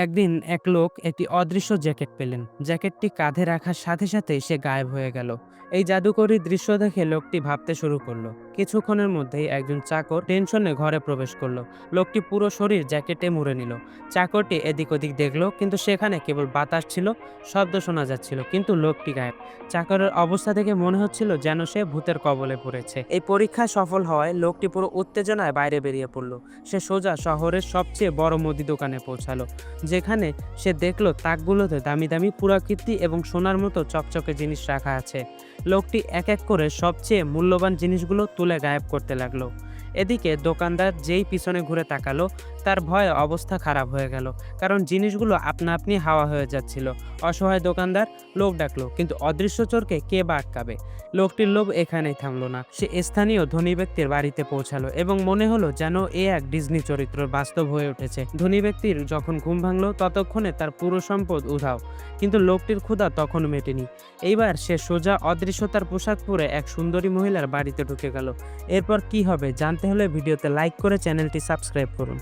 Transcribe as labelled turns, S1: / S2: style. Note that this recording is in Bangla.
S1: একদিন এক লোক একটি অদৃশ্য জ্যাকেট পেলেন। জ্যাকেটটি কাঁধে রাখার সাথে সাথে সে গায়েব হয়ে গেল। এই জাদুকরী দৃশ্য দেখে লোকটি ভাবতে শুরু করলো। কিছুক্ষণের মধ্যেই একজন চাকর টেনশনে ঘরে প্রবেশ করলো। লোকটি পুরো শরীর জ্যাকেটে মুড়ে নিল। চাকরটি এদিক ওদিক দেখলো, কিন্তু সেখানে কেবল বাতাস ছিল, শব্দ শোনা যাচ্ছিল, কিন্তু লোকটি গায়েব। চাকরের অবস্থা দেখে মনে হচ্ছিল যেন সে ভূতের কবলে পড়েছে। এই পরীক্ষা সফল হওয়ায় লোকটি পুরো উত্তেজনায় বাইরে বেরিয়ে পড়লো। সে সোজা শহরের সবচেয়ে বড় মুদি দোকানে পৌঁছালো, যেখানে সে দেখলো তাকগুলোতে দামি দামি পুরাকীর্তি এবং সোনার মতো চকচকে জিনিস রাখা আছে। লোকটি এক এক করে সবচেয়ে মূল্যবান জিনিসগুলো তুলে গায়েব করতে লাগলো। এদিকে দোকানদার যেই পিছনে ঘুরে তাকালো, তার ভয়ে অবস্থা খারাপ হয়ে গেল, কারণ জিনিসগুলো আপনা আপনি হাওয়া হয়ে যাচ্ছিল। অসহায় দোকানদার লোক ডাকলো, কিন্তু অদৃশ্য চোরকে কে বা আটকাবে। লোকটির লোভ এখানেই থামলো না। সে স্থানীয় ধনী ব্যক্তির বাড়িতে পৌঁছালো এবং মনে হলো যেন এ এক ডিজনি চরিত্র বাস্তব হয়ে উঠেছে। ধনী ব্যক্তির যখন ঘুম ভাঙলো, ততক্ষণে তার পুরো সম্পদ উধাও, কিন্তু লোকটির ক্ষুধা তখনও মেটেনি। এইবার সে সোজা অদৃশ্যতার পোশাক পরে এক সুন্দরী মহিলার বাড়িতে ঢুকে গেল। এরপর কি হবে জানতে হলে ভিডিওতে লাইক করে চ্যানেলটি সাবস্ক্রাইব করুন।